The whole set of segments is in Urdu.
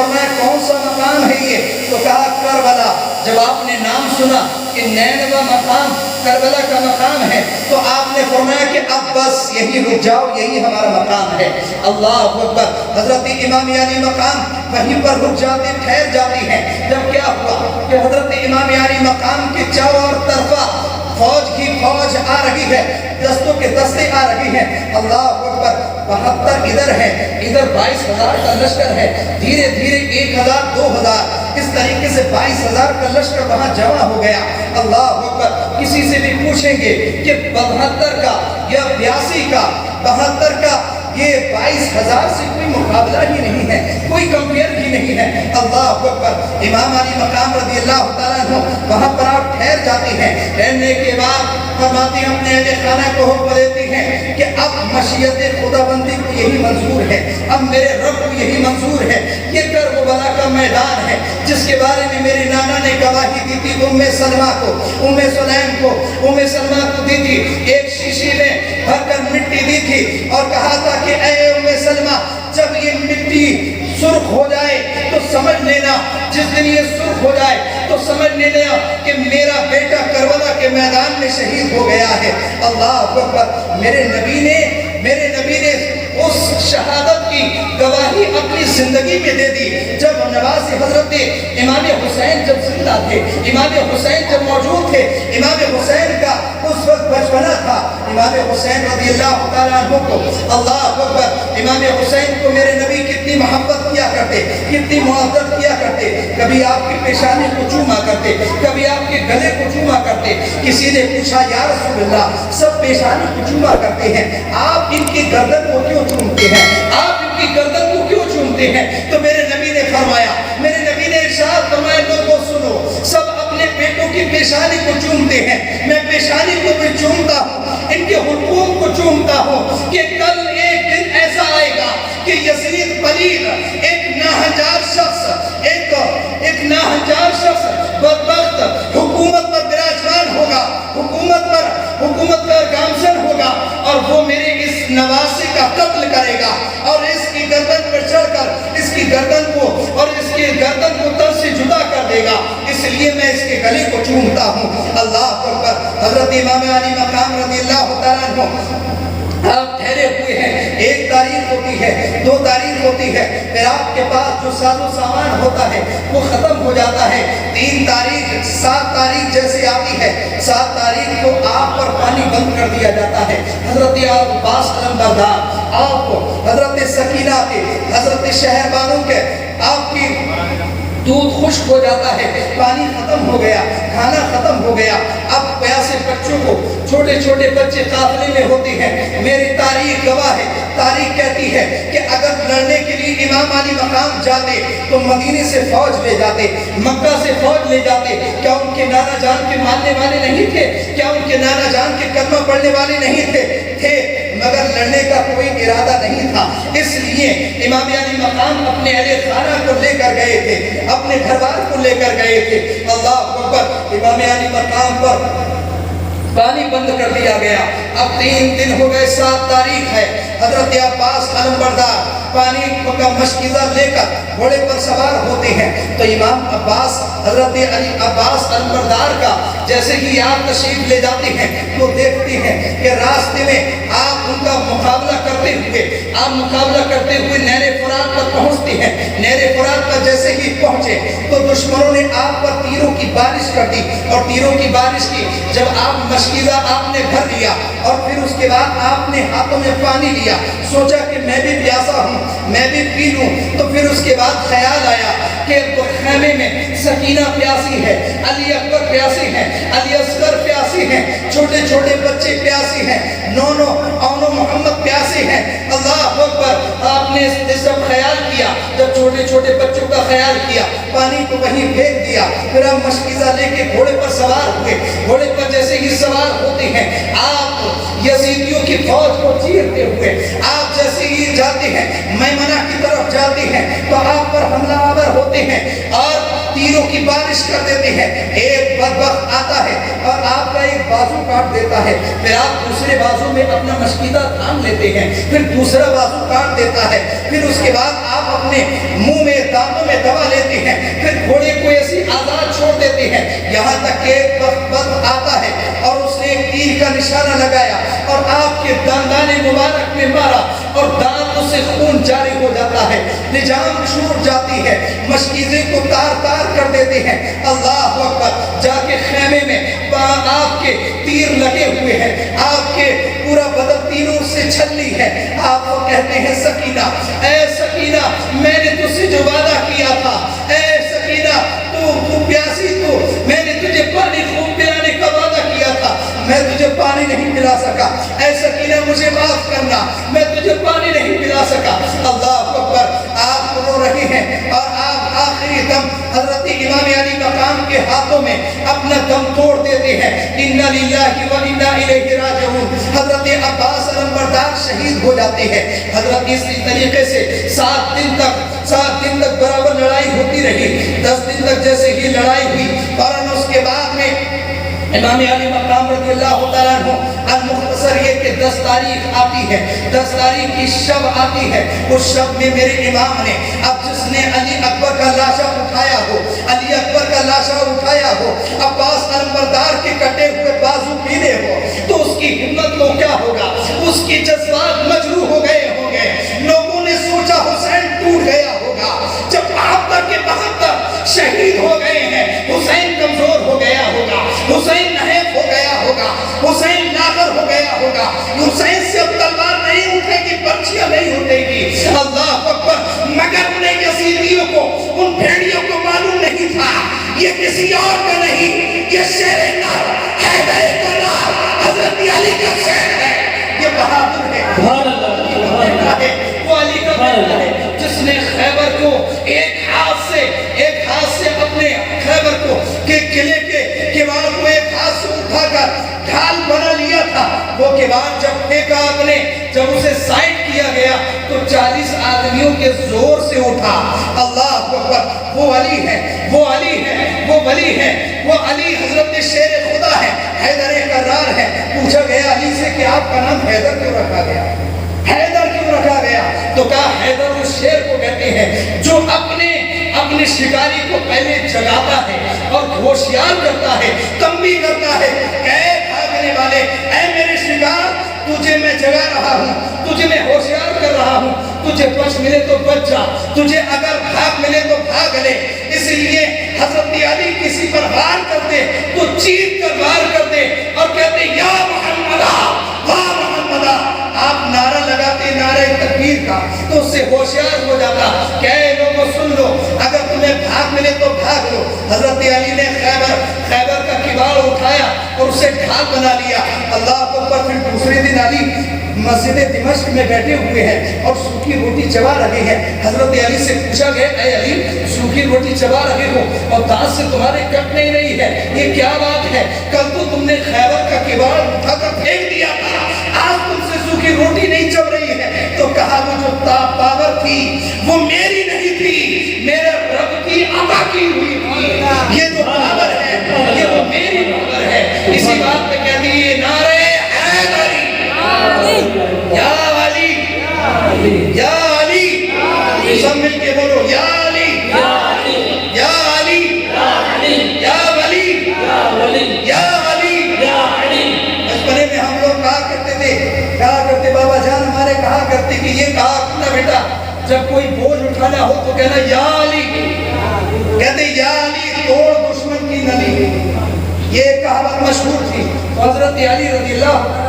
فرمایا کون سا مقام ہے یہ؟ تو کہا کربلا۔ جب آپ نے نام سنا کہ نینوا مقام کربلا کا مقام ہے تو آپ نے فرمایا کہ اب بس یہی رک جاؤ، یہی ہمارا مقام ہے۔ اللہ اکبر۔ حضرت امام علی مقام وہیں پر رک جاتے، ٹھہر جاتی ہیں۔ جب کیا ہوا کہ حضرت امام علی مقام کے چاروں طرفہ فوج کی فوج آ رہی ہے، دستوں کے دستے آ رہی ہیں۔ اللہ اکبر۔ 72 ادھر ہے، ادھر 22,000 کا لشکر ہے، دھیرے دھیرے 1,000 2,000 اس طریقے سے 22,000 کا لشکر وہاں جمع ہو گیا۔ اللہ اکبر۔ کسی سے بھی پوچھیں گے کہ 72 کا یا 82 کا 72 کا یہ 22,000 سے کوئی مقابلہ ہی نہیں ہے، کوئی کمپیئر ہی نہیں ہے۔ اللہ اکبر۔ امام علی مقام رضی اللہ تعالیٰ عنہ وہاں پر آپ ٹھہر جاتی ہیں۔ ٹھہرنے کے بعد فرماتی ہیں، اپنے اہل خانہ کو حکم دیتی ہیں کہ اب مشیت خدا بندی کو یہی منظور ہے، اب میرے رب کو یہی منظور ہے۔ یہ کربلا کا میدان ہے جس کے بارے میں میرے نانا نے گواہی دی تھی ام سلمہ کو، ام سلیم کو، ام سلمہ کو دی تھی۔ ایک شیشی میں بھر کر مٹی دی تھی اور کہا تھا کہ اے ام سلمہ، جب یہ مٹی سرخ ہو جائے تو سمجھ لینا، جس دن یہ سرخ ہو جائے تو سمجھ لینا کہ میرا بیٹا کربلا کے میدان میں شہید ہو گیا ہے۔ اللہ اکبر۔ میرے نبی نے اس شہادت کی گواہی اپنی زندگی میں دے دی۔ جب نواز حضرت امام حسین جب زندہ تھے، امام حسین جب موجود تھے، امام حسین کا اس وقت بچپنا تھا، امام حسین رضی اللہ تعالیٰ عنہ کو، اللہ اکبر، امام حسین کو میرے نبی کتنی محبت کیا کرتے، کتنی محبت کیا کرتے۔ کبھی آپ کی پیشانی کو چوما کرتے، کبھی آپ کے گلے کو چوما کرتے۔ کسی نے پوچھا یا رسول اللہ، سب پیشانی کو چوما کرتے ہیں، آپ ان کی گردن کو کیوں چومتے ہیں؟ آپ ان کی گردن کو کیوں چومتے ہیں؟ تو میرے نبی نے فرمایا، میرے نبی نے ارشاد فرمایا، لوگوں سنو، سب اپنے بیٹوں کی پیشانی کو چومتے ہیں، میں پیشانی کو بھی چومتا ہوں، ان کے حلقوم کو چومتا ہوں کہ کل ایک دن ایسا آئے گا کہ یزید پلید، ایک ناہنجار شخص بدبخت حکومت پر براجمان ہوگا، حکومت کا گامزن ہوگا اور وہ میرے اس نواسے کا قتل کرے گا اور اس کی گردن پر چڑھ کر اس کی گردن کو تن سے جدا کر دے گا، اس لیے میں اس کے گلے کو چومتا ہوں۔ اللہ اکبر۔ حضرت امام علی مقام رضی اللہ تعالیٰ عنہ آپ ٹھہرے ہوئے ہیں، ایک تاریخ ہوتی ہے، 2 تاریخ ہوتی ہے، پھر آپ کے پاس جو ساز و سامان ہوتا ہے وہ ختم ہو جاتا ہے۔ 3 تاریخ 7 تاریخ جیسے آتی ہے، 7 تاریخ کو آپ پر پانی بند کر دیا جاتا ہے۔ حضرت عباس علمبردار، آپ کو حضرت سکینہ کے، حضرت شہربانو کے، آپ کی دودھ خشک ہو جاتا ہے، پانی ختم ہو گیا، کھانا ختم ہو گیا۔ اب پیاسے بچوں کو، چھوٹے چھوٹے بچے قافلے میں ہوتے ہیں۔ میری تاریخ گواہ ہے، تاریخ کہتی ہے کہ اگر لڑنے کے لیے امام علی مقام جاتے تو مدینے سے فوج لے جاتے، مکہ سے فوج لے جاتے۔ کیا ان کے نانا جان کے ماننے والے نہیں تھے؟ کیا ان کے نانا جان کے کلمہ پڑھنے والے نہیں تھے؟ مگر لڑنے کا کوئی ارادہ نہیں تھا، اس لیے امام علی مقام اپنے اہل خانہ کو لے کر گئے تھے، اپنے گھر والوں کو لے کر گئے تھے۔ اللہ اکبر۔ امام علی مقام پر پانی بند کر دیا گیا۔ اب 3 دن ہو گئے، 7 تاریخ ہے۔ حضرت عباس علمبردار پانی کا مشکیزہ لے کر گھوڑے پر سوار ہوتے ہیں تو امام عباس، حضرت علی عباس علمبردار کا جیسے ہی آپ تشریف لے جاتے ہیں تو دیکھتے ہیں کہ راستے میں آپ ان کا مقابلہ کرتے ہوئے نہر فرات پر پہنچتے ہیں۔ نہر فرات پر جیسے ہی پہنچے تو دشمنوں نے آپ پر تیروں کی بارش کر دی اور تیروں کی بارش کی۔ جب آپ مشکیزہ آپ نے بھر لیا اور پھر اس کے بعد آپ نے ہاتھوں میں پانی لیا، سوچا کہ میں بھی پیاسا ہوں، میں بھی پی لوں، تو پھر اس کے بعد خیال آیا کہ خیمے میں سکینہ پیاسی ہے، علی اکبر پیاسی ہیں، علی اصغر پیاسی ہیں، چھوٹے چھوٹے بچے پیاسی ہیں، نونو اونو محمد پیاسی ہیں۔ اللہ اکبر۔ آپ نے جب خیال کیا، جب چھوٹے چھوٹے بچوں کا خیال کیا، پانی کو وہیں پھینک دیا، پھر آپ مشکیزہ لے کے گھوڑے پر سوار ہوئے۔ گھوڑے پر جیسے ہی سوار ہوتے ہیں، آپ یزیدیوں کی فوج کو چیرتے ہوئے آپ جیسے ہی جاتے ہیں، میمنہ کی طرف جاتے ہیں تو آپ پر حملہ آور ہوتے ہیں اور تیروں کی بارش کر دیتے ہیں۔ ایک بدبخت آتا ہے اور آپ کا ایک بازو کاٹ دیتا ہے، پھر آپ دوسرے بازو میں اپنا مشکیزہ تھام لیتے ہیں، پھر دوسرا بازو کاٹ دیتا ہے، پھر اس کے بعد آپ اپنے منہ میں، دانتوں میں دبا لیتے ہیں، پھر گھوڑے کو ایسی آزاد چھوڑ دیتے ہیں، یہاں تک کہ ایک وقت آتا ہے اور اس نے ایک تیر کا نشانہ لگایا اور آپ کے دندان مبارک میں مارا اور دانتوں سے خون جاری ہو جاتا ہے، نجام چھوٹ جاتی ہے، مشکیزیں کو تار تار کر دیتے ہیں۔ اللہ اکبر، جا کے خیمے میں آپ کے تیر لگے ہوئے ہیں، آپ کے پورا بدن تیروں سے چھلی ہے، آپ کو کہتے ہیں سکینہ، اے سکینہ میں نے تجھ سے جو وعدہ کیا تھا، اے سکینہ تو پیاسی تو میں نے تجھے پانی خوب پلانے کا وعدہ کیا تھا، میں تجھے پانی نہیں پلا سکا، اے سکینہ مجھے معاف کرنا، میں تجھے پانی نہیں پلا سکا۔ اللہ اکبر، آپ رو رہے ہیں اور آپ آخری دم حضرت امام علی مقام کے ہاتھوں میں اپنا دم توڑ دیتے ہیں۔ اِنَّا لِلَّهِ وَإِنَّا إِلَيْهِ رَاجِعُونَ۔ حضرت عباس علمبردار شہید ہو جاتے ہیں۔ حضرت اسی طریقے سے 7 دن تک برابر لڑائی ہوتی رہی۔ 10 دن تک جیسے ہی لڑائی ہوئی، فوراً اس کے بعد میں امام علی مقام رضی اللہ تعالیٰ عنہ المختصر یہ کہ 10 تاریخ آتی ہے، 10 تاریخ کی شب آتی ہے، اس شب میں میرے امام نے اب جس نے علی اکبر کا لاشا اٹھایا ہو، علی اکبر کا لاشا اٹھایا ہو، عباس علمبردار کے کٹے ہوئے بازو پینے ہو، تو اس کی ہمت کو کیا ہوگا، اس کی جذبات مجروح ہو گئے ہوں گے۔ لوگوں نے سوچا حسین ٹوٹ گیا ہوگا، جب 72 کے 72 شہید ہو گئے ہیں، حسین کمزور ہو گیا ہوگا، حسین نحیف ہو گیا ہوگا، حسین لاغر ہو گیا ہوگا، حسین سے اب تلوار نہیں اٹھے گی، پرچیاں نہیں اٹھے گی۔ اللہ اکبر، مگر انہیں یزیدیوں کو، ان بھیڑیوں کو معلوم نہیں تھا یہ کسی اور کا نہیں، یہ شیر نار حیدر کا نار حضرت علی کا شیر ہے، یہ بہادر ہے، وہ علی کا بیٹا ہے جس نے خیبر کو ایک ہاتھ سے اپنے خیبر کو کہ قلعے کے کیوان کو ایک ہاتھ سے اٹھا کر ڈھال بنا لیا تھا۔ وہ کیوان جب پھینکا آپ نے، جب اسے سائڈ کیا گیا تو 40 آدمیوں کے زور سے اٹھا۔ اللہ اکبر، وہ علی ہے، وہ علی ہے، وہ ولی ہے، وہ علی حضرت شیر خدا ہے، حیدر کرار ہے۔ پوچھا گیا علی سے کہ آپ کا نام حیدر کیوں رکھا گیا، حیدر کیوں رکھا گیا؟ تو کہا حیدر اس شیر کو کہتے ہیں جو اپنے شکاری کو پہلے جگاتا ہے اور ہوشیار کرتا ہے، تنبیہ کرتا ہے کہ اے بھاگنے والے، اے میرے شکار، تجھے میں جگا رہا ہوں، تجھے میں ہوشیار کر رہا ہوں، تجھے بچ ملے تو بچ جا، تجھے اگر بھاگ ملے تو بھاگ لے۔ اس لیے حضرت علی کسی پر وار کرتے تو چیخ کر وار کرتے اور کہتے یا محمدہ، واہ محمدہ۔ آپ نعرہ لگاتے نعرہ تکبیر کا تو اس سے ہوشیار ہو جاتا کہ اے لوگوں سن لو، اگر تمہیں بھاگ ملے تو بھاگ لو۔ حضرت علی نے خیبر کا کیوان اٹھایا اور اسے ڈھال بنا لیا۔ اللہ اکبر، پھر دوسرے دن علی مسجد دمشق میں بیٹھے ہوئے ہیں اور سوکھی روٹی چبا رہے ہیں۔ حضرت علی سے پوچھا گیا اے علی سوکھی روٹی چبا رہے ہو اور دانت سے تمہارے کٹنے ہی نہیں ہے، یہ کیا بات ہے؟ کل تو تم نے خیبر کا کیوان اٹھا کر پھینک دیا تھا، آج تم سے سوکھی روٹی نہیں چب رہی ہے۔ تو کہا وہ جو پاور تھی وہ میری نہیں تھی، میرے رب کی عطا کی ہوئی تھی، یہ جو پاور ہے یہ وہ میری پاور ہے۔ اسی بات پہ کہہ دیئے نعرہ حیدری، یا علی، یا علی، سب مل کے بولو یا علی، یا علی، یا علی، یا ولی، یا علی۔ بچپنے میں ہم لوگ کہا کرتے بابا جان ہمارے کہا کرتے کہ یہ کہا کرنا بیٹا جب کوئی بوجھ اٹھانا ہو تو کہنا یا علی، کہتے یا علی توڑ دشمن کی نلی، یہ ایک کہاوت مشہور تھی۔ تو حضرت علی رضی اللہ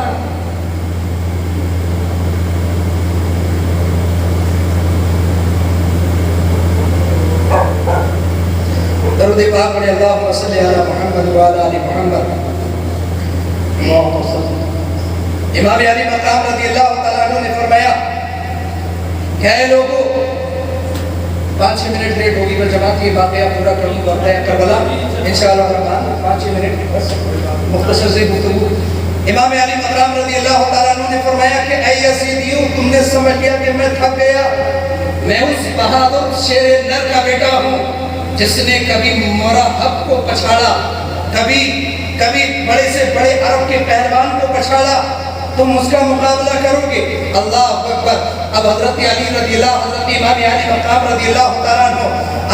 درود پاک پڑھیں اللہم صلی علی محمد وعلی آل محمد۔ امام علی مقام رضی اللہ تعالیٰ عنہ نے فرمایا کہ اے لوگوں 5-6 منٹ لیٹ ہوگی، میں جماعت کی واقعہ پورا کروں گا کربلا انشاءاللہ الرحمن، 5-6 منٹ بس مختصر سے گفتگو۔ امام علی مقام رضی اللہ تعالیٰ عنہ نے فرمایا کہ اے یزیدیوں تم نے سمجھ لیا کہ میں تھک گیا، میں اس بہادر شیر نر کا بیٹا ہوں جس نے کبھی مرحب کو پچھاڑا، کبھی بڑے سے بڑے عرب کے پہلوان کو پچھاڑا، تم اس کا مقابلہ کرو گے؟ اللہ اکبر۔ اب حضرت علی رضی اللہ، حضرت امام علی مقام رضی اللہ تعالیٰ عنہ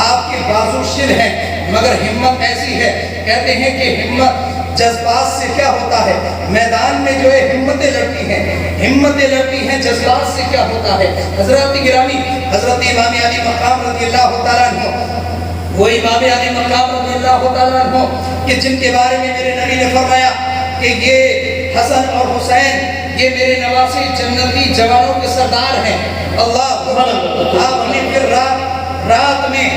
آپ کے بازو شل ہیں مگر ہمت ایسی ہے. کہتے ہیں کہ ہمت جذبات سے کیا ہوتا ہے, میدان میں جو ہے ہمتیں لڑتی ہیں, ہمتیں لڑتی ہیں, جذبات سے کیا ہوتا ہے. حضرات گرامی, حضرت امام علی مقام رضی اللہ تعالیٰ عنہ, وہ امام علی مقام رضی اللہ تعالیٰ عنہ کہ جن کے بارے میں میرے نبی نے فرمایا کہ یہ حسن اور حسین یہ میرے نواسے جنتی جوانوں کے سردار ہیں. اللہ آپ نے پھر رات میں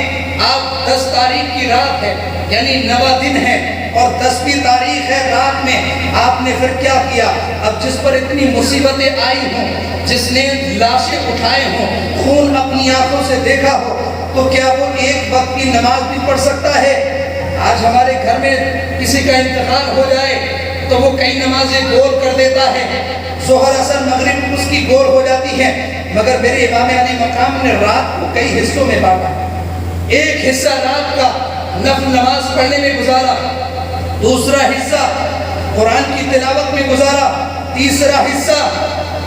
آپ 10 تاریخ کی رات ہے یعنی 9 دن ہے اور 10ویں تاریخ ہے رات میں آپ نے پھر کیا کیا. اب جس پر اتنی مصیبتیں آئی ہوں, جس نے لاشیں اٹھائے ہوں, خون اپنی آنکھوں سے دیکھا ہو, تو کیا وہ ایک وقت کی نماز بھی پڑھ سکتا ہے؟ آج ہمارے گھر میں کسی کا انتقال ہو جائے تو وہ کئی نمازیں گول کر دیتا ہے, ظہر اثر مغرب اس کی گول ہو جاتی ہے. مگر میرے امام علی مقام نے رات کو کئی حصوں میں بانٹا. ایک حصہ رات کا نفل نماز پڑھنے میں گزارا, دوسرا حصہ قرآن کی تلاوت میں گزارا, تیسرا حصہ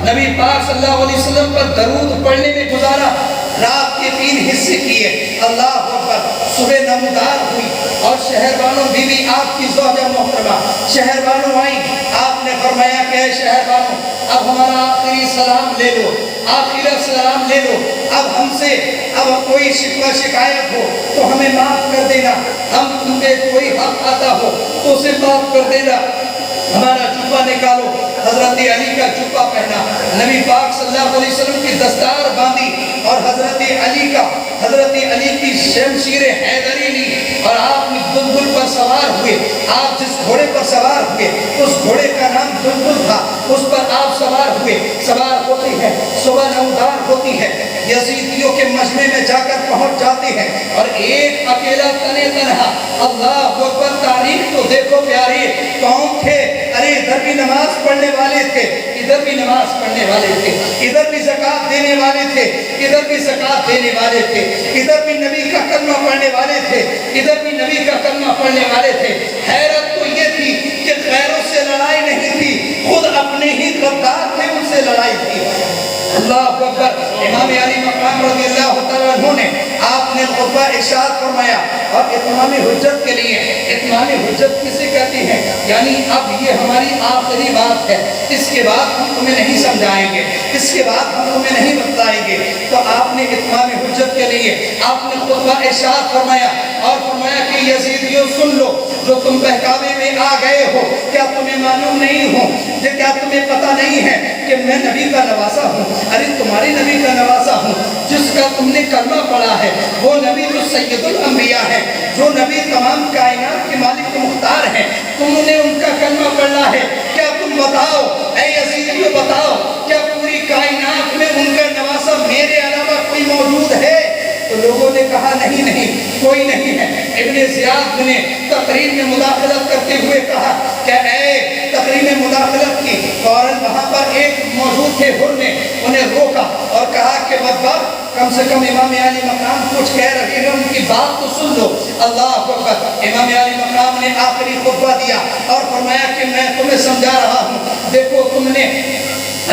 نبی پاک صلی اللہ علیہ وسلم پر درود پڑھنے میں گزارا. رات کے 3 حصے کیے. اللہ اکبر. صبح نمودار ہوئی اور شہربانوں بیوی آپ کی زوجہ محترمہ شہربانوں آئیں. آپ نے فرمایا کہ اے شہربانوں اب ہمارا آخری سلام لے لو, آخری سلام لے لو. اب ہم سے اب کوئی شکوہ شکایت ہو تو ہمیں معاف کر دینا, ہم تم پہ کوئی حق آتا ہو تو اسے معاف کر دینا. ہمارا جبہ نکالو. حضرت علی کا جبہ پہنا, نبی پاک صلی اللہ علیہ وسلم کی دستار باندھی اور حضرت علی کی شمشیر حیدری لی اور آپ بلبل پر سوار ہوئے. آپ جس گھوڑے پر سوار ہوئے اس گھوڑے کا نام بلبل تھا, اس پر آپ سوار ہوئے. سوار ہوتے ہیں, صبح نمودار ہوتی ہے, یزیدیوں کے مجمع میں جا کر پہنچ جاتے ہیں اور ایک اکیلا تنے تنہا. اللہ اکبر. تاریخ تو دیکھو پیارے, کون تھے؟ ارے ادھر بھی نماز پڑھنے والے تھے, ادھر بھی نماز پڑھنے والے تھے, ادھر بھی زکوٰۃ دینے والے تھے, ادھر بھی زکوٰۃ دینے والے تھے, ادھر بھی نبی کا کلمہ پڑھنے والے تھے, ادھر بھی نبی کا کلمہ پڑھنے والے تھے. حیرت تو یہ تھی کہ غیروں سے لڑائی نہیں تھی, خود اپنے ہی غدار تھے ان سے لڑائی تھی. اللہ اکبر. امام علی مقام رضی اللہ تعالیٰ عنہ نے آپ نے خطبہ ارشاد فرمایا اور اتمام حجت کے لیے, اتمام حجت کسے کہتی ہے یعنی اب یہ ہماری آخری بات ہے, اس کے بعد ہم تمہیں نہیں سمجھائیں گے, اس کے بعد ہم تمہیں نہیں بتلائیں گے. تو آپ نے اتمام حجت کے لیے آپ نے خطبہ ارشاد فرمایا اور فرمایا کہ یزیدیوں سن لو, جو تم بہکاوے میں آ گئے ہو, کیا تمہیں معلوم نہیں ہو, کیا تمہیں پتہ نہیں ہے کہ میں نبی کا نواسا ہوں؟ ارے تمہارے نبی کا نواسا ہوں, جس کا تم نے کلمہ پڑھا ہے وہ نبی جو سید الانبیاء ہے, جو نبی تمام کائنات کے مالک مختار ہیں, تم نے ان کا کلمہ پڑھا ہے. کیا تم بتاؤ اے یزیدیوں, بتاؤ کیا پوری کائنات میں ان کا نواسا میرے علاوہ کوئی موجود ہے؟ تو لوگوں نے کہا نہیں کوئی نہیں ہے. ابن زیاد نے تقریر میں مداخلت کرتے ہوئے کہا کہ اے تقریر میں مداخلت کی, فوراً وہاں پر ایک موجود تھے, حر نے انہیں روکا اور کہا کہ بابا کم سے کم امام علی مقام کچھ کہہ رہے ہیں, ان کی بات تو سن لو. اللہ اکبر. امام علی مقام نے آخری خطبہ دیا اور فرمایا کہ میں تمہیں سمجھا رہا ہوں, دیکھو تم نے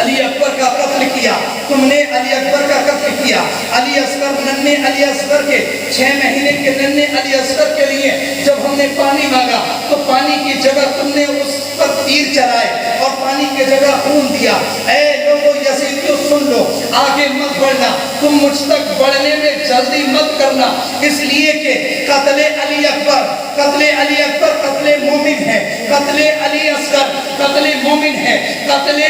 علی اکبر کا قتل کیا, تم نے علی اکبر کا قتل کیا. علی اصغر, ننھے علی اصغر کے 6 مہینے کے ننھے علی اصغر کے لیے جب ہم نے پانی مانگا تو پانی کی جگہ تم نے اس پر تیر چلائے اور پانی کی جگہ خون دیا. اے لوگوں یزیدیوں سن لو, آگے مت بڑھنا, تم مجھ تک بڑھنے میں جلدی مت کرنا, اس لیے کہ قتل علی اکبر قتل مومن ہے, قتل علی اصغر قتل مومن ہے, قتل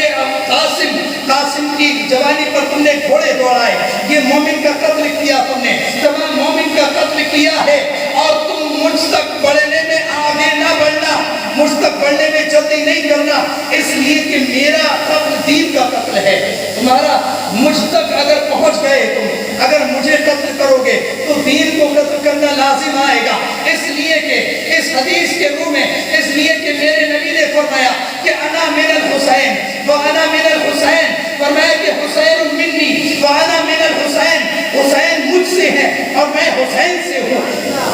قاسم کی جوانی پر تم نے گھوڑے دوڑائے, یہ مومن کا قتل کیا تم نے, تمام مومن کا قتل کیا ہے اور تم مجھ تک بڑھنے میں آگے نہ بڑھنا, مجھ تک بڑھنے میں جلدی نہیں کرنا, اس لیے کہ میرا قتل دین کا قتل ہے. تمہارا مجھ تک اگر پہنچ گئے تم, اگر مجھے قتل کرو گے تو دین کو قتل کرنا لازم آئے گا. اس لیے کہ اس حدیث کے روح میں, اس لیے کہ میرے نبی نے فرمایا کہ انا من الحسین وانا من الحسین, فرمایا کہ حسین منی وانا من الحسین, حسین مجھ سے ہے اور میں حسین سے ہوں.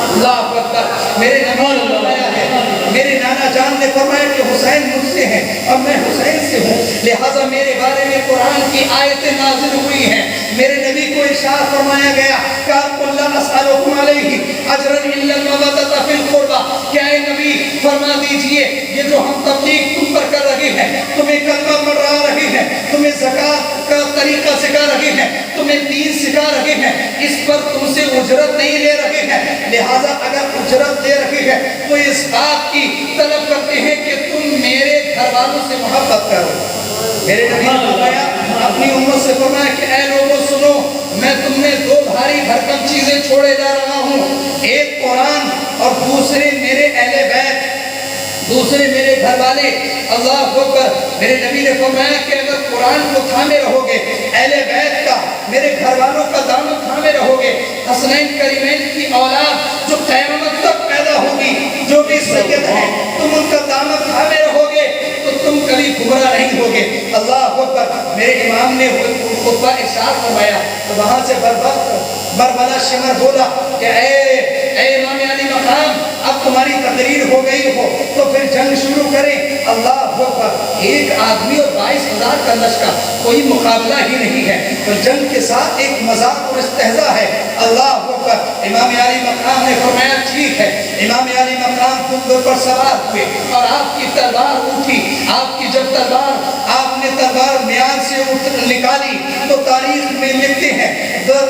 اللہ اکبر. میرے نبی نے فرمایا ہے, میرے نانا جان نے فرمایا کہ حسین مجھ سے ہے اور میں حسین سے ہوں, لہٰذا میرے بارے میں قرآن کی آیتیں نازل ہوئی ہیں. میرے نبی کو ارشاد فرمایا گیا کہ اللہ اسألکم علیہ اجرن الا المودۃ فی القربى، کہ اے نبی فرما دیجئے یہ جو ہم تبلیغ تم پر کر رہے ہیں، تمہیں کلمہ پڑھا رہے ہیں، تمہیں زکوٰۃ کا طریقہ سکھا رہے ہیں، تمہیں دین سکھا رہے ہیں، اس پر تم سے اجرت نہیں لے رہے ہیں، لہٰذا اگر اجرت دے رہے ہیں تو اس بات کی طلب کرتے ہیں کہ تم میرے گھر والوں سے محبت کرو۔ میرے نبی نے فرمایا، اپنی امت سے فرمایا کہ اے لوگوں سنو، میں تم نے دو بھاری بھرکم چیزیں چھوڑے جا رہا ہوں، ایک قرآن اور دوسرے میرے اہل بیت، دوسرے میرے گھر والے۔ اللہ اکبر۔ میرے نبی نے فرمایا کہ اگر قرآن کو تھامے رہو گے، اہل بیت کا، میرے گھر والوں کا دامن تھامے رہو گے، حسنین کریمین کی اولاد جو قیامت تک پیدا ہوگی، جو بھی سید ہیں، تم ان کا دامن تھامے رہو گے تو تم کبھی گمراہ نہیں ہوگے۔ اللہ اکبر۔ میرے امام نے خطبہ ارشاد فرمایا تو وہاں سے بربلا شمر بولا کہ اے امام علی مقام، اب تمہاری تقریر ہو گئی ہو تو پھر جنگ شروع کریں۔ اللہ اکبر۔ ایک آدمی اور 22,000 کا لشکر، کوئی مقابلہ ہی نہیں ہے، پر جنگ کے ساتھ ایک مذاق اور استہزاء ہے۔ اللہ اکبر۔ امام علی مقام نے فرمایا ٹھیک ہے۔ امام علی مقام خود پر سوار ہوئے اور آپ کی تلوار اٹھی۔ آپ کی جب آپ نے تلوار میان سے نکالی تو تاریخ میں لکھتے ہیں،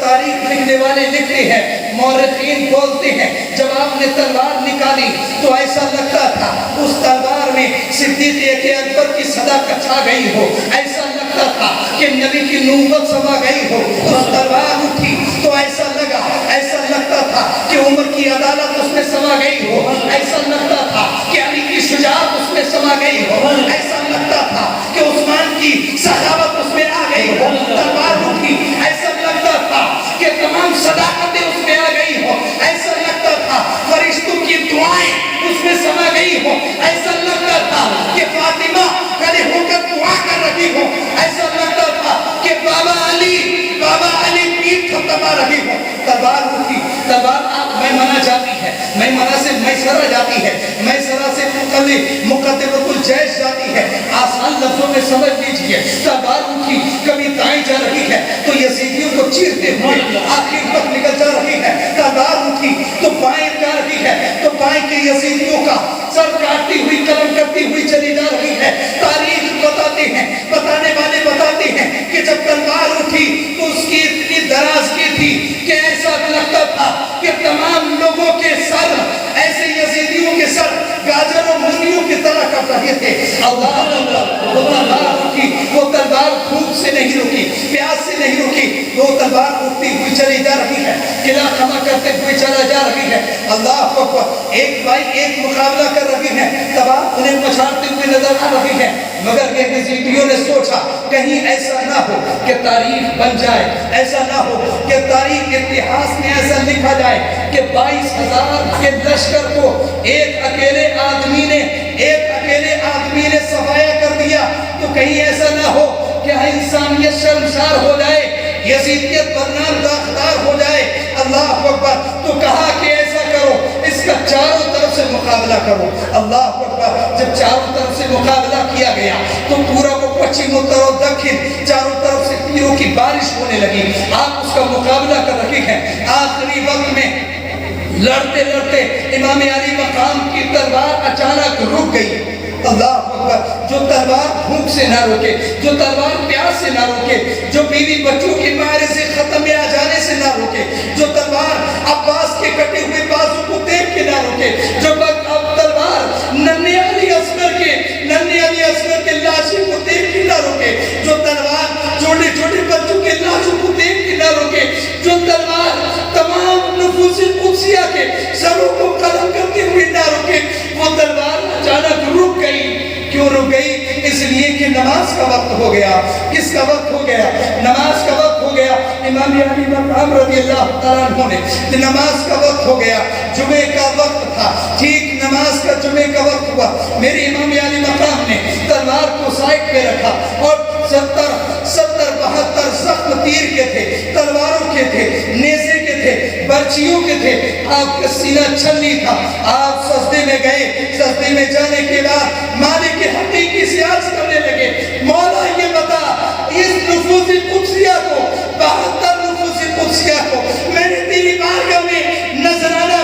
تاریخ لکھنے والے لکھتے ہیں، مورخین بولتے ہیں، جب آپ نے تلوار نکالی تو ایسا لگتا تھا اس تلوار میں صدیق اکبر کی صداقت چھا گئی ہو، ایسا لگتا تھا کہ نبی کی نبوت سما گئی ہو۔ اس تلوار اٹھی تو ایسا لگتا تھا کہ عمر کی عدالت اس میں سما گئی ہو، ایسا لگتا تھا کہ علی کی شجاعت اس میں سما گئی ہو، ایسا لگتا تھا کہ عثمان کی سخاوت اس میں آ گئی ہو۔ تلوار اٹھی، ایسا لگتا تھا کہ تمام صداقتیں اس میں آ گئی ہو، ایسا لگتا تھا فرشتوں کی دعائیں اس میں سما گئی ہو، ایسا لگتا تھا کہ فاطمہ کھڑے ہو کر دعا کر رہی ہو، ایسا لگتا تھا کہ بابا علی پیٹ تھپتھپا رہی ہو۔ تلوار اٹھی، تلوار میمنہ جاتی ہے، میمنہ سے میسرہ جاتی ہے، میسرہ سے مقدمۃ الجیش جاتی ہے۔ آسان لفظوں میں سمجھ لیجئے، تلوار اٹھی، کبھی دائیں جا رہی ہے تو یزیدیوں کو چیرتے ہوئے آخر تک نکل جا رہی ہے، تلوار اٹھی تو بائیں جا رہی ہے تو بائیں کے یزیدیوں کا سر کاٹتی ہوئی، قلم کرتی ہوئی چلی جا رہی ہے۔ تاریخ بتانے والے بتاتے ہیں کہ جب تلوار اٹھی تو اس کی اتنی درازگی تھی کہ ایسا لگتا تھا کہ تمام لوگوں کے سر، ایسے یزیدیوں کے سر گاجر و مولیوں کی طرح کٹ رہے تھے۔ اللہ وہ تلوار اٹھی، وہ تلوار بھوک سے نہیں رکی، پیاس سے نہیں رکی، وہ تلوار اٹھتی ہوئی چلی جا رہی ہے، قلعہ خما کرتے ہوئے چلا جا رہی ہے۔ اللہ اکبر۔ ایک بھائی ایک مقابلہ کر رہی ہے، تباہ انہیں پچھاڑتے ہوئے نظر آ رہی ہے، مگر یہ یزیدیوں نے سوچا کہیں ایسا نہ ہو کہ تاریخ بن جائے، ایسا نہ ہو کہ تاریخ اتہاس میں ایسا لکھا جائے کہ 22,000 کے لشکر کو ایک اکیلے آدمی نے صفایا کر دیا، تو کہیں ایسا نہ ہو کہ انسانیت شرمسار ہو جائے، یزیدیت بدنام داغدار ہو جائے۔ اللہ اکبر۔ تو کہا کہ ایسا کرو، اس کا چاروں طرف سے مقابلہ کرو۔ اللہ اکبر۔ جب چاروں طرف سے مقابلہ کیا گیا تو پورا وہ پچھم اتر اور دکھن چاروں طرف سے تیروں کی بارش ہونے لگی۔ آپ اس کا مقابلہ کر رہے ہیں، آخری وقت میں لڑتے لڑتے امام علی مقام کی تلوار اچانک رک گئی۔ اللہ اکبر۔ جو تلوار بھوک سے نہ روکے، جو تلوار پیاس سے نہ روکے، جو بیوی بچوں کے مارے سے ختم آ جانے سے نہ روکے، جو تلوار عباس کے کٹے ہوئے بازو کو دیکھ کے نہ روکے، جو تلوار ننھے علی اصغر کے لاشیں کو دیکھ کے نہ روکے، جو تلوار چھوٹے چھوٹے بچوں کے لاشوں کو دیکھ کے نہ روکے، جو تلوار تمام نفوس قدسیہ کے سروں کو قلم کرتے ہوئے نہ روکے، وہ تلوار اچانک رک گئی۔ کیوں رک گئی؟ اس لیے کہ نماز کا وقت ہو گیا۔ کس کا وقت ہو گیا؟ نماز کا وقت ہو گیا۔ امام علی مقام رضی اللہ تعالیٰ عنہ نے نماز کا وقت ہو گیا، جمعے کا وقت تھا، ٹھیک نماز کا جمعے کا وقت ہوا، میرے امام علی مقام نے تلوار کو سائڈ پہ رکھا اور 72 زخم تیر کے تھے، تلواروں کے تھے، نیزے کے تھے، برچیوں کے تھے، آپ کا سینہ چھلنی تھا۔ آپ سجدے میں گئے، سجدے میں جانے کے بعد مالک حقیقی سے عرض کرنے لگے، مولا یہ بتا اس نفوس قدسیہ کو، 72 نفوس قدسیہ کو میں نے تیری بارگاہ میں نذرانہ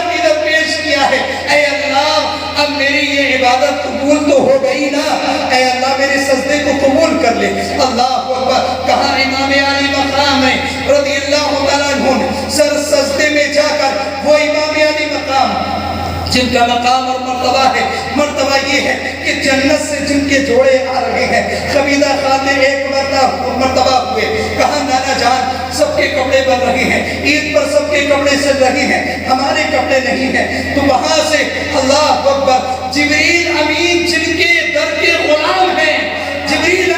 لے. اللہ اکبر. کہاں امام علی مقام ہے رضی اللہ تعالیٰ عنہ نے سر سجدے میں جا کر وہ امام علی مقام جن کا مقام اور مرتبہ ہے، مرتبہ یہ ہے کہ جنت سے جن کے جوڑے آ رہے ہیں. خمیدہ خاتون ایک مرتبہ ہوئے. کہاں نانا جان سب کے کپڑے بن رہے ہیں، عید پر سب کے کپڑے سل رہے ہیں، ہمارے کپڑے نہیں ہیں. تو وہاں سے اللہ اکبر جبریل امین جن کے در کے غلام ہیں، جبریل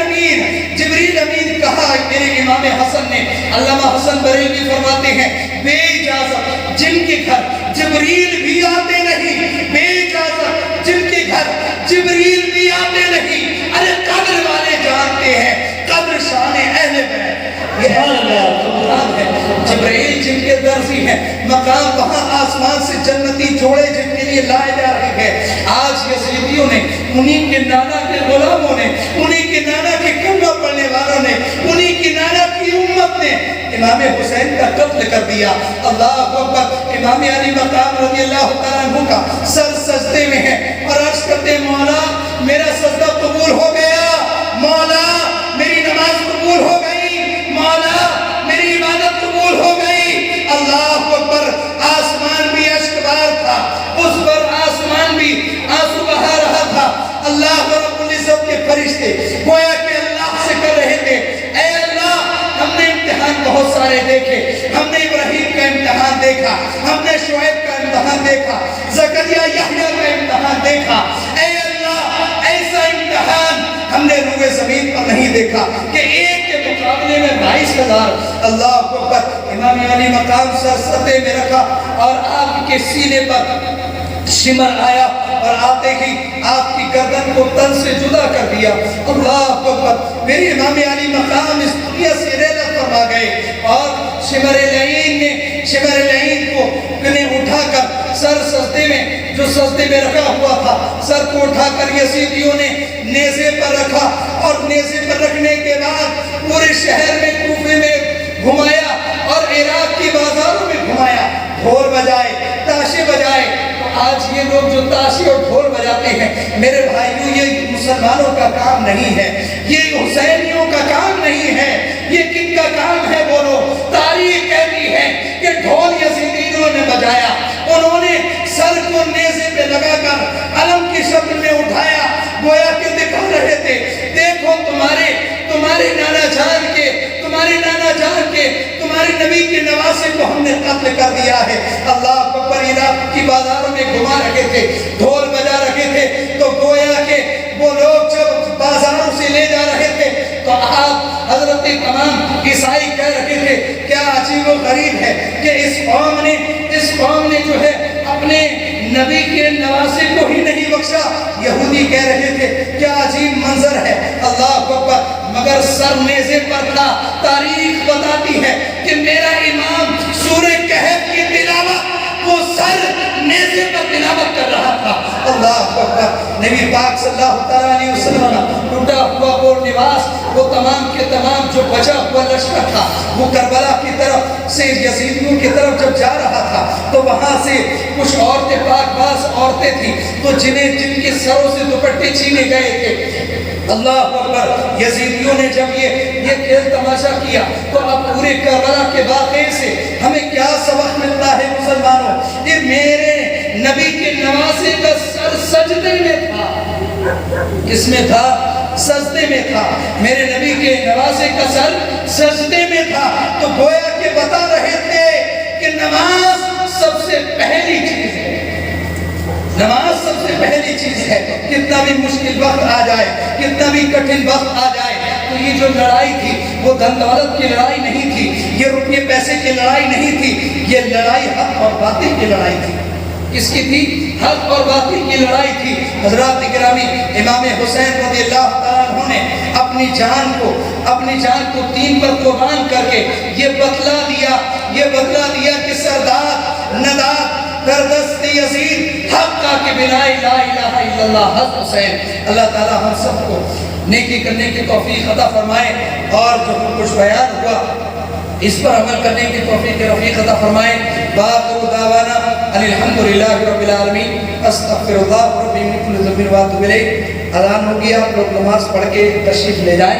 امین کہا. میرے امام حسن نے، علامہ حسن بریلوی فرماتے ہیں بے اجازت جن کے گھر جبریل بھی آتے نہیں، بے اجازت جن کے گھر جبریل بھی آتے نہیں. ارے قدر والے جانتے ہیں قدر شان اہل بیت، یہ اہل بیت ہے. جبریل جن کے درزی ہیں، مقام وہاں آسمان سے جنتی جوڑے جن کے لیے لائے جا رہے ہیں. آج یزیدیوں نے، انہی کے نانا کے غلاموں نے، انہی کے نانا کے کلمہ پڑھنے والوں نے، انہی کے نانا کی امت نے امام حسین کا قتل کر دیا. اللہ اکبر. امام علی مقام رضی اللہ تعالیٰ عنہ کا سر سجدے میں ہے اور عرض کرتے ہیں مولا میرا سجدہ قبول ہو گیا، مولا میری نماز قبول ہو گئی، مولا میری عبادت قبول ہو گئی. اللہ اکبر. آسمان بھی اشکبار تھا، اس پر آسمان بھی آنسو بہا رہا تھا. اللہ رب العزت کے فرشتے گویا کہ اللہ سے کر رہے تھے اے اللہ ہم نے امتحان بہت سارے دیکھے، ہم نے ابراہیم کا امتحان دیکھا، ہم نے شعیب کا امتحان دیکھا، زکریا یحییٰ کا امتحان دیکھا. اے اللہ ایسا امتحان ہم نے روئے زمین پر نہیں دیکھا کہ ایک کے مقابلے میں 22,000. اللہ اکبر. امام علی مقام سر سطح میں رکھا اور آپ کے سینے پر شمر آیا اور آتے ہی آپ کی گردن کو تن سے جدا کر دیا. اللہ اکبر. میرے امام علی مقام اس دنیا سے رحلت فرما گئے اور شمر العین کو اٹھا کر سر سجدے میں، جو سجدے میں رکھا ہوا تھا، سر کو اٹھا کر یزیدیوں نے نیزے پر رکھا اور نیزے پر رکھنے کے بعد پورے شہر میں، کوفے میں گھمایا اور عراق کی بازاروں میں گھمایا، ڈھول بجائے، تاشے بجائے. آج یہ لوگ جو تاشے اور ڈھول بجاتے ہیں میرے بھائیوں یہ مسلمانوں کا کام نہیں ہے، یہ حسینیوں کا کام نہیں ہے. یہ کن کا کام ہے بولو؟ تاریخ کہتی ہے کہ ڈھول یزیدیوں نے بجایا، انہوں نے سر کو نیزے پہ لگا کر علم کی شکل میں اٹھایا، گویا کہ دکھا رہے تھے دیکھو تمہارے نانا جان کے، تمہارے نبی کے نواسے کو ہم نے قتل کر دیا ہے. اللہ اکبر. عراق کی بازاروں میں گھما رہے تھے، ڈھول بجا رہے تھے. تو گویا کہ وہ لوگ جب بازاروں سے لے جا رہے تھے تو آپ حضرت تمام عیسائی کہہ رہے تھے کیا عجیب و غریب ہے کہ اس قوم نے جو ہے اپنے نبی کے نواسے کو ہی نہیں بخشا. یہودی کہہ رہے تھے کیا عجیب منظر ہے. اللہ اکبر. مگر سر نیزے پر تھا. تاریخ بتاتی ہے کہ میرا امام سورہ کہف کی تلاوت وہ سر نیزے پر تلاوت کر رہا تھا. اللہ اکبر. نبی پاک صلی اللہ علیہ وسلم کا ٹوٹا ہوا وہ لباس، وہ تمام کے تمام جو بچا ہوا لشکر تھا، وہ کربلا کی طرف سے یزیدیوں کی طرف جب جا رہا تھا تو وہاں سے کچھ عورتیں، پاک باز عورتیں تھیں تو جن کے سروں سے دوپٹے چھینے گئے تھے. اللہ اکبر. یزیدیوں نے جب یہ کھیل تماشا کیا تو اب پورے کربلا کے واقعے سے ہمیں کیا سبق ملتا ہے مسلمانوں؟ یہ میرے نبی کے نواسے کا سر سجدے میں تھا. کس میں تھا؟ سجدے میں تھا. میرے نبی کے نواسے کا سر سجدے میں تھا. تو گویا کہ بتا رہے تھے کہ نماز سب سے پہلی چیز ہے. نماز سب سے پہلی چیز ہے. کتنا بھی مشکل وقت آ جائے، کتنا بھی کٹھن وقت آ جائے، تو یہ جو لڑائی تھی وہ دھن دولت کی لڑائی نہیں تھی، یہ روپے پیسے کی لڑائی نہیں تھی، یہ لڑائی حق اور باطل کی لڑائی تھی. کس کی تھی؟ حق اور باطل کی لڑائی تھی. حضرات گرامی، امام حسین رضی اللہ تعالیٰ عنہ نے اپنی جان کو دین پر قربان کر کے یہ بتلا دیا کہ سردار نداد دردست یزید حق کا کہ بلا الہ الا اللہ حق حسین. اللہ تعالیٰ ہم سب کو نیکی کرنے کی توفیق عطا فرمائے اور جو کچھ بیان ہوا اس پر عمل کرنے کی توفیق عطا فرمائے. باخر دعوانا ان الحمدللہ رب العالمین. استغفر اللہ ربی من کل ذنب و اتوب الیہ. اذان ہو گیا، آپ لوگ نماز پڑھ کے تشریف لے جائیں.